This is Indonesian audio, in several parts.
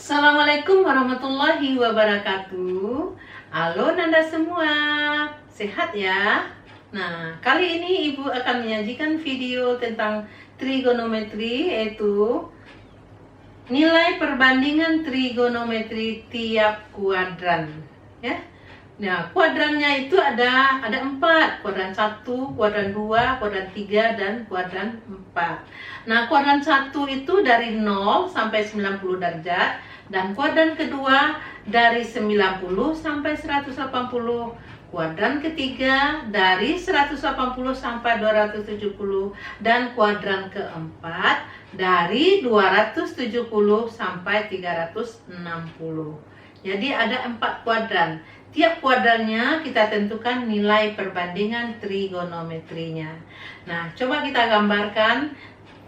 Assalamualaikum warahmatullahi wabarakatuh. Halo Nanda semua, sehat ya? Nah, kali ini Ibu akan menyajikan video tentang trigonometri, yaitu nilai perbandingan trigonometri tiap kuadran, ya. Nah, kuadrannya itu ada 4, kuadran 1, kuadran 2, kuadran 3, dan kuadran 4. Nah, kuadran 1 itu dari 0 sampai 90 derajat, dan kuadran kedua dari 90 sampai 180. Kuadran ketiga dari 180 sampai 270, dan kuadran keempat dari 270 sampai 360. Jadi ada 4 kuadran. Tiap kuadrannya kita tentukan nilai perbandingan trigonometrinya. Nah, coba kita gambarkan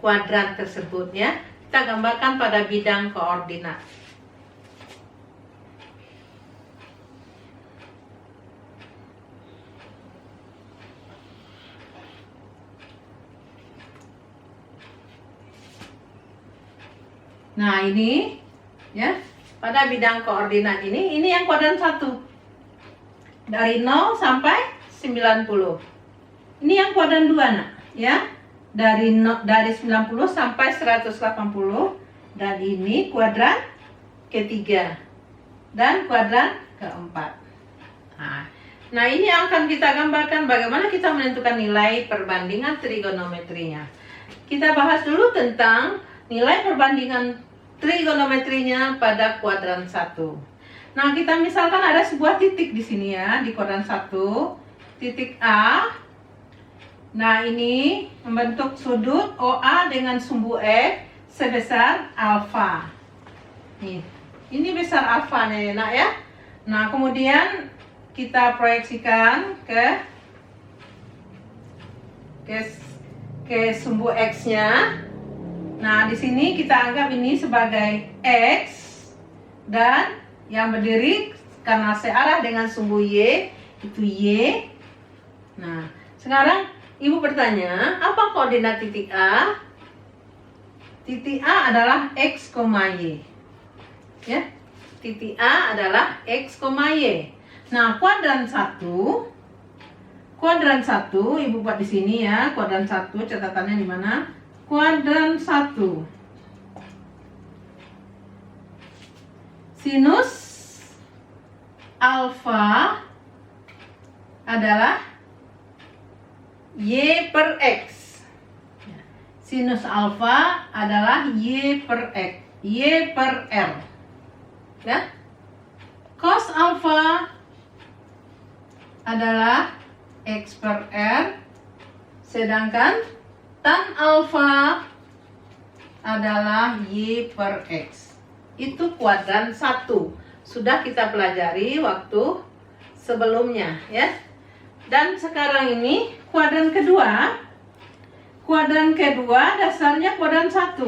kuadran tersebut ya. Kita gambarkan pada bidang koordinat. Nah, ini ya, pada bidang koordinat ini yang kuadran 1. Dari 0 sampai 90. Ini yang kuadran 2, Nak, ya. Dari 90 sampai 180, dan ini kuadran ketiga dan kuadran keempat. Nah, ini akan kita gambarkan bagaimana kita menentukan nilai perbandingan trigonometrinya. Kita bahas dulu tentang nilai perbandingan trigonometrinya pada kuadran 1. Nah, kita misalkan ada sebuah titik di sini ya, di kuadran 1, titik A. Nah, ini membentuk sudut OA dengan sumbu X sebesar alfa. Nih, ini besar alfanya ya, Nak ya. Nah, kemudian kita proyeksikan ke sumbu X-nya. Nah, di sini kita anggap ini sebagai X, dan yang berdiri karena searah dengan sumbu Y itu Y. Nah, sekarang Ibu bertanya, apa koordinat titik A? Titik A adalah X, Y. Ya, titik A adalah X, Y. Nah, kuadran 1. Kuadran 1 Ibu buat di sini ya, kuadran 1 catatannya di mana? Kuadran 1. Sinus alfa adalah Y per X. Sinus alfa adalah Y per X, Y per R. Ya. Cos alfa adalah X per R, sedangkan tan alfa adalah Y per X. Itu kuadran 1. Sudah kita pelajari waktu sebelumnya ya. Dan sekarang ini kuadran kedua. Kuadran kedua dasarnya kuadran 1.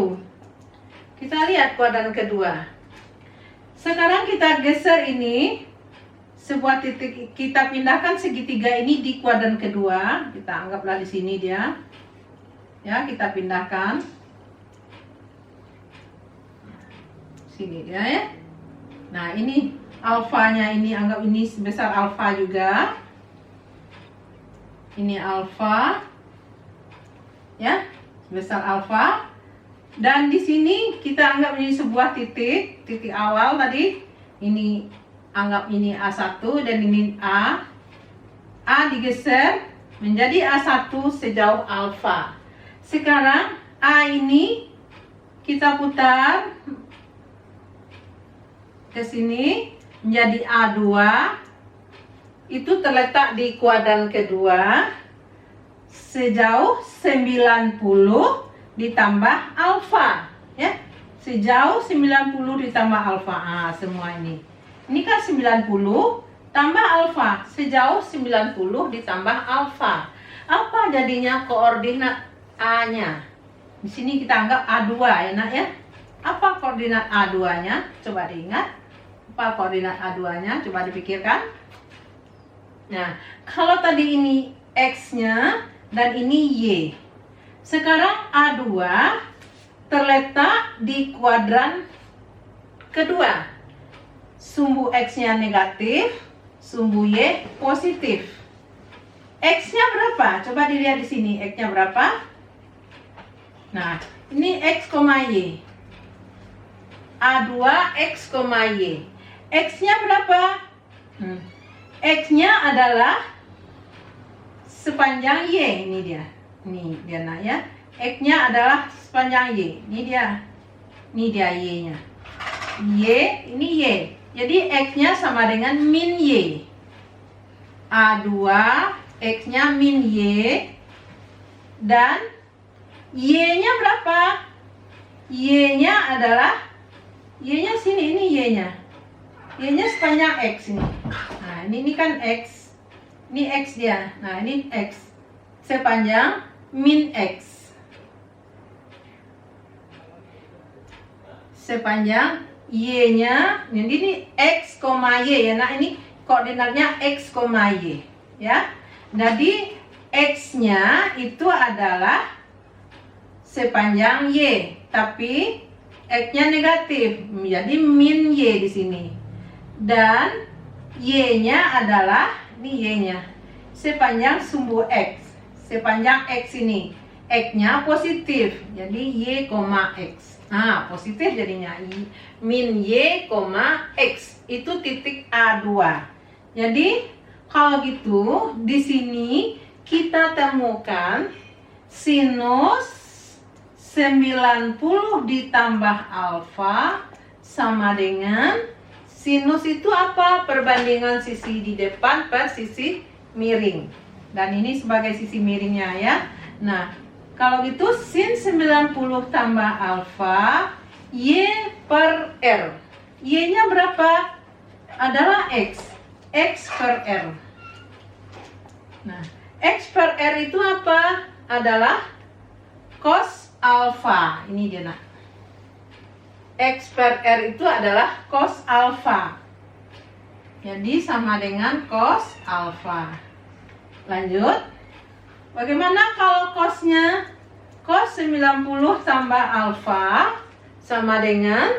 Kita lihat kuadran kedua. Sekarang kita geser ini, sebuah titik, kita pindahkan segitiga ini di kuadran kedua. Kita anggaplah di sini dia. Ya, kita pindahkan. Sini dia ya. Nah, ini alfanya, ini anggap ini sebesar alfa juga. Ini alfa. Ya, sebesar alfa. Dan di sini kita anggap ini sebuah titik awal tadi. Ini anggap ini A1 dan ini A. A digeser menjadi A1 sejauh alfa. Sekarang A ini kita putar ke sini menjadi A2. Itu terletak di kuadran kedua sejauh 90 ditambah alfa ya. Sejauh 90 ditambah alfa. Semua ini. Ini kan 90 tambah alfa, sejauh 90 ditambah alfa. Apa jadinya koordinat A-nya? Di sini kita anggap A2 ya, Nak ya. Apa koordinat A2-nya? Coba diingat. Apa koordinat A2-nya? Coba dipikirkan. Nah, kalau tadi ini X-nya dan ini Y. Sekarang A2 terletak di kuadran kedua, sumbu X-nya negatif, sumbu Y positif. X-nya berapa? Coba dilihat di sini, X-nya berapa? Nah, ini X, Y. A2 X, Y. X-nya berapa? X-nya adalah sepanjang Y. Ini dia. Ini dia nak ya. X-nya adalah sepanjang Y. Ini dia. Ini dia Y-nya. Y, ini Y. Jadi X-nya sama dengan min Y. A2 X-nya min Y. Dan Y-nya berapa? Y-nya adalah, Y-nya sini, ini Y-nya. Y-nya sepanjang X ini. Nah, ini kan X. Ini X dia. Nah, ini X. Sepanjang min X. Sepanjang Y-nya, ini X, Y ya. Nah, ini koordinatnya X, Y. Ya. Jadi X-nya itu adalah sepanjang Y, tapi X-nya negatif, jadi min Y di sini. Dan Y-nya adalah, ini Y-nya, sepanjang sumbu X. Sepanjang X ini, X-nya positif, jadi Y, X. Nah, positif jadinya, min Y, X. Itu titik A2. Jadi, kalau gitu, di sini kita temukan sinus 90 ditambah alfa sama dengan sinus itu apa? Perbandingan sisi di depan per sisi miring. Dan ini sebagai sisi miringnya ya. Nah, kalau gitu sin 90 tambah alfa Y per R. Y-nya berapa? Adalah X. X per R. Nah, X per R itu apa? Adalah cos alfa. Ini dia nak. X per R itu adalah cos alfa. Jadi sama dengan cos alfa. Lanjut. Bagaimana kalau cosnya? Cos 90 tambah alfa sama dengan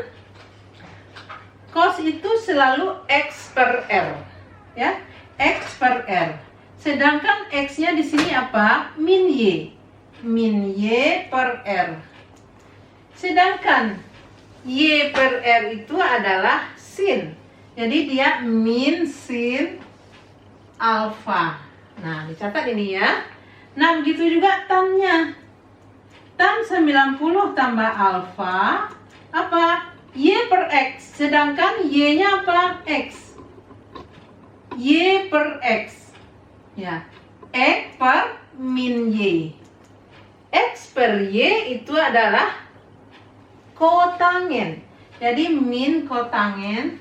cos itu selalu X per R. Ya, X per R. Sedangkan X-nya di sini apa? Min Y. Min Y per R. Sedangkan Y per R itu adalah sin. Jadi dia min sin alfa. Nah, dicatat ini ya. Nah, begitu juga tan-nya. Tan 90 tambah alfa apa? Y per X. Sedangkan Y-nya apa? X. Y per X. Ya. X per min Y. X per Y itu adalah kotangen. Jadi min kotangen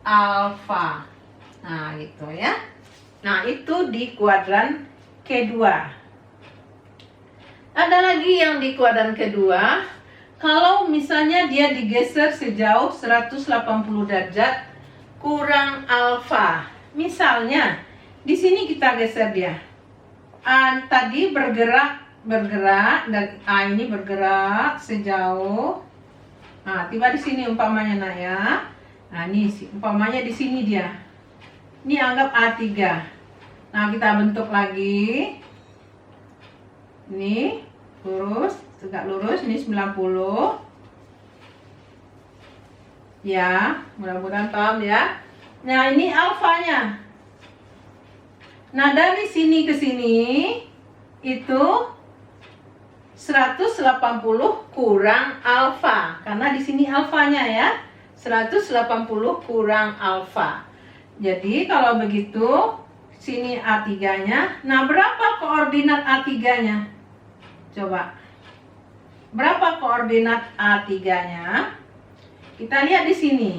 alfa. Nah, gitu ya. Nah, itu di kuadran kedua. Ada lagi yang di kuadran kedua. Kalau misalnya dia digeser sejauh 180 derajat kurang alfa. Misalnya, di sini kita geser dia. A tadi bergerak dan A ini bergerak sejauh. Nah, tiba di sini umpamanya nak ya. Nah, ini umpamanya di sini dia. Ini anggap A3. Nah, kita bentuk lagi. Ini lurus, tegak lurus, ini 90. Ya, mudah-mudahan paham ya. Nah, ini alfanya. Nah, dari sini ke sini itu 180 kurang alfa. Karena di sini alfanya ya. 180 kurang alfa. Jadi kalau begitu sini A3-nya. Nah, berapa koordinat A3-nya? Coba. Berapa koordinat A3-nya? Kita lihat di sini.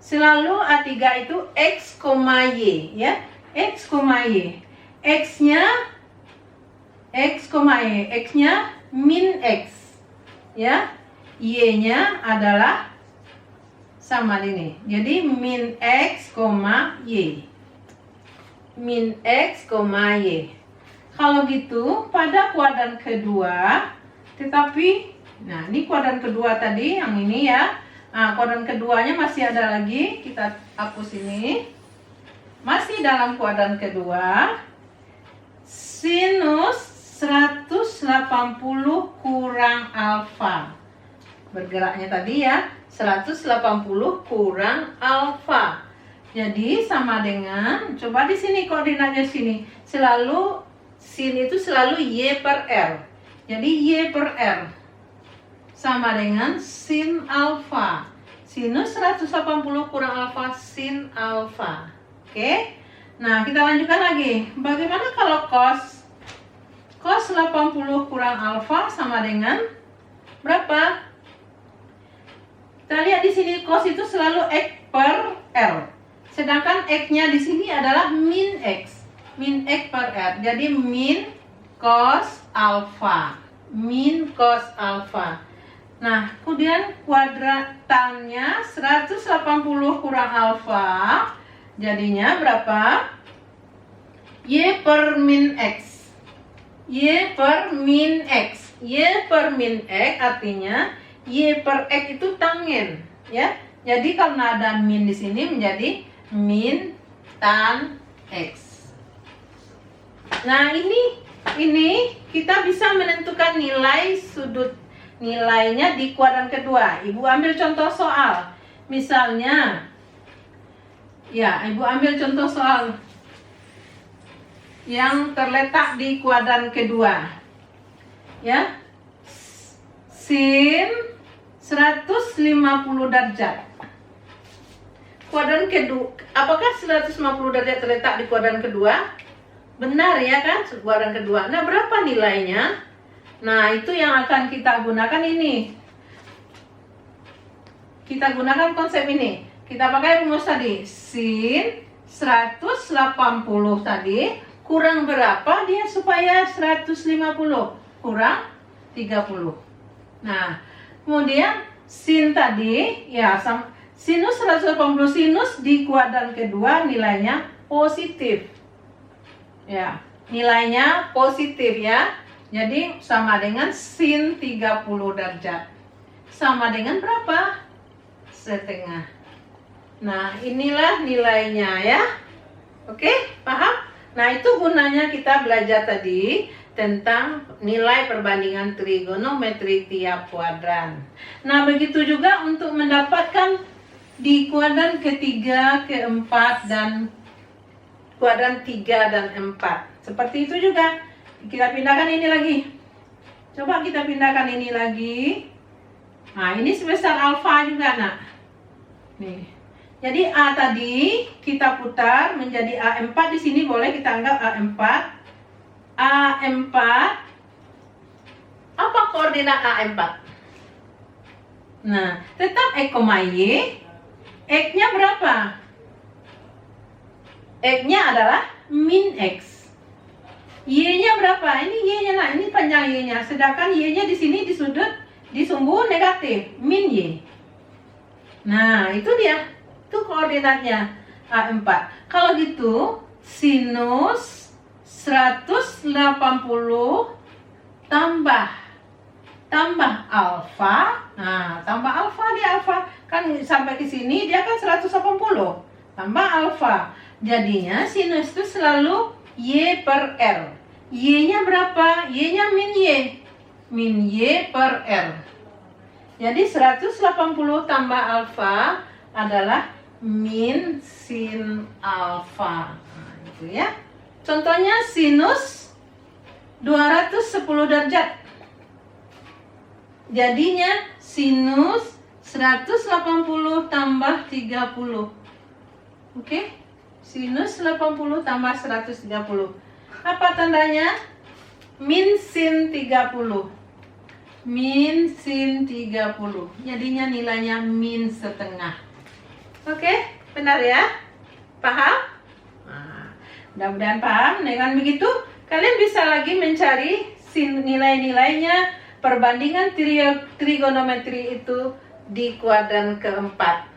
Selalu A3 itu X, Y ya. X, Y. X-nya X, Y. X-nya min X. Ya. Y-nya adalah sama ini. Jadi min X, Y. Min X, Y. Kalau gitu pada kuadran kedua, tetapi nah ini kuadran kedua tadi yang ini ya. Nah, kuadran keduanya masih ada lagi, kita hapus ini. Masih dalam kuadran kedua, sinus 180 kurang alfa. Bergeraknya tadi ya, 180 kurang alfa. Jadi sama dengan, coba di sini koordinatnya sini, selalu sin itu selalu y per r. Jadi y per r sama dengan sin alfa. Sinus 180 kurang alfa sin alfa. Oke. Nah, kita lanjutkan lagi. Bagaimana kalau cos? Cos 80 kurang alfa sama dengan berapa? Kita lihat di sini cos itu selalu x per r. Sedangkan x-nya di sini adalah min x. Min x per r. Jadi min cos alfa. Min cos alfa. Nah, kemudian kuadratannya 180 kurang alfa. Jadinya berapa? Y per min x. Y per min x. Y per min x artinya y per x itu tangen, ya. Jadi karena ada min di sini menjadi min tan x. Nah, ini kita bisa menentukan nilai sudut nilainya di kuadran kedua. Ibu ambil contoh soal. Misalnya, ya, Ibu ambil contoh soal yang terletak di kuadran kedua. Ya. Sin 150 derajat. Kuadran kedua, apakah 150 derajat terletak di kuadran kedua? Benar ya kan, kuadran kedua. Nah, berapa nilainya? Nah, itu yang akan kita gunakan ini. Kita gunakan konsep ini. Kita pakai rumus tadi. Sin 180 tadi kurang berapa dia supaya 150? Kurang 30. Nah, kemudian sin tadi ya sinus 180, sinus di kuadran kedua nilainya positif. Ya, nilainya positif ya. Jadi sama dengan sin 30 derajat. Sama dengan berapa? Setengah. Nah, inilah nilainya ya. Oke, paham? Nah, itu gunanya kita belajar tadi tentang nilai perbandingan trigonometri tiap kuadran. Nah, begitu juga untuk mendapatkan di kuadran ketiga, keempat, dan kuadran 3 dan 4. Seperti itu juga. Kita pindahkan ini lagi. Coba kita pindahkan ini lagi. Nah, ini sebesar alfa juga, nak. Nih. Jadi A tadi kita putar menjadi A4. Di sini boleh kita anggap A4. A4. Apa koordinat A4? Nah, tetap X, Y. X-nya berapa? X-nya adalah min X. Y-nya berapa? Ini Y-nya, nah ini panjang Y-nya. Sedangkan Y-nya di sini di sudut di sumbu negatif, min Y. Nah, itu dia. Itu koordinatnya A4. Kalau gitu, sinus 180 tambah alfa. Nah, tambah alfa di alfa kan sampai ke sini dia kan 180. Tambah alfa. Jadinya sinus itu selalu Y per R. Y-nya berapa? Y-nya min Y. Min Y per R. Jadi 180 tambah alfa adalah min sin alfa. Nah, itu ya. Contohnya sinus 210 derajat. Jadinya sinus 180 tambah 30. Oke? Sinus 80 tambah 130. Apa tandanya? Min sin 30. Min sin 30. Jadinya nilainya min setengah. Oke? Benar ya? Paham? Nah, mudah-mudahan paham. Dengan begitu, kalian bisa lagi mencari nilai-nilainya perbandingan trigonometri itu di kuadran keempat.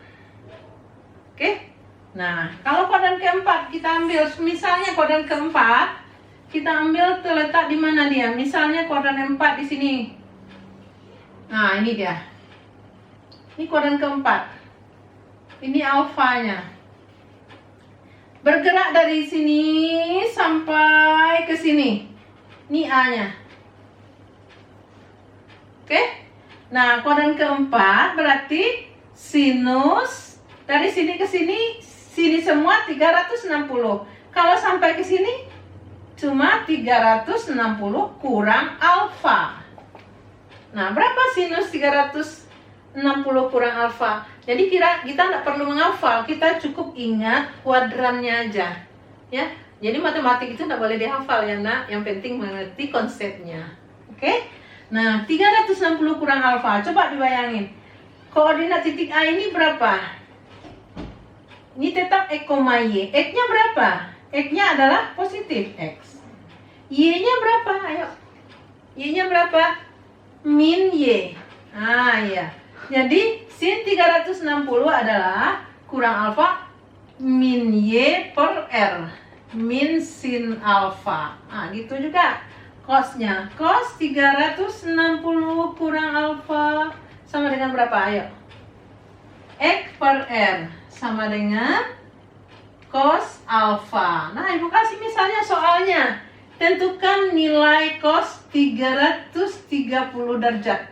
Oke? Nah, kalau kuadran keempat kita ambil, misalnya kuadran keempat, kita ambil terletak di mana dia? Misalnya kuadran 4 di sini. Nah, ini dia. Ini kuadran keempat. Ini alfanya. Bergerak dari sini sampai ke sini. Ini A-nya. Oke? Nah, kuadran keempat berarti sinus dari sini ke sini, sini semua 360. Kalau sampai ke sini cuma 360 kurang alfa. Nah, berapa sinus 360 kurang alfa? Jadi kita nggak perlu menghafal, kita cukup ingat kuadrannya aja. Ya, jadi matematik itu nggak boleh dihafal ya nak, yang penting mengerti konsepnya. Oke? Nah, 360 kurang alfa, coba dibayangin. Koordinat titik A ini berapa? Ini tetap X, Y. X-nya berapa? X-nya adalah positif X. Y-nya berapa? Ayo. Y-nya berapa? Min Y. Ah, ya. Jadi, sin 360 adalah kurang alfa min Y per R. Min sin alfa. Nah, gitu juga. Cos-nya. Cos 360 kurang alfa sama dengan berapa? Ayo. X per R sama dengan cos alfa. Nah, Ibu kasih misalnya soalnya. Tentukan nilai cos 330 derajat.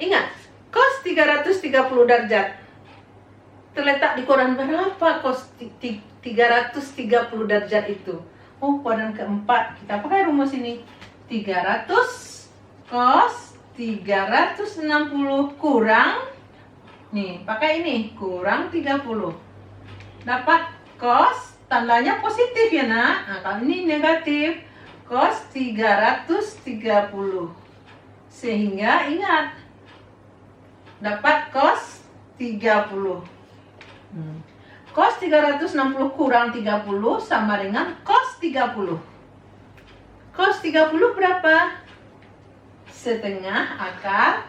Ingat, cos 330 derajat terletak di kuadran berapa cos 330 derajat itu? Oh, kuadran keempat. Kita pakai rumus ini. 300 cos 360 kurang, nih, pakai ini, kurang 30. Dapat cos, tandanya positif ya nak. Nah, kalau ini negatif, cos 330. Sehingga ingat, dapat cos 30. Cos 360 kurang 30 sama dengan cos 30. Cos 30 berapa? Setengah akar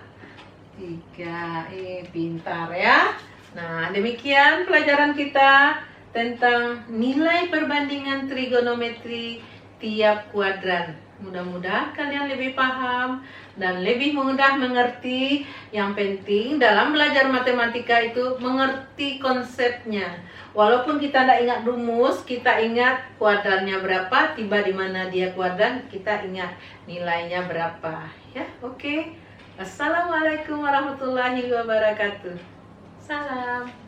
3. Pintar ya. Nah, demikian pelajaran kita tentang nilai perbandingan trigonometri tiap kuadran. Mudah-mudahan kalian lebih paham dan lebih mudah mengerti. Yang penting dalam belajar matematika itu mengerti konsepnya. Walaupun kita tidak ingat rumus, kita ingat kuadrannya berapa, tiba di mana dia kuadran, kita ingat nilainya berapa. Ya, oke. Assalamualaikum warahmatullahi wabarakatuh. Salam.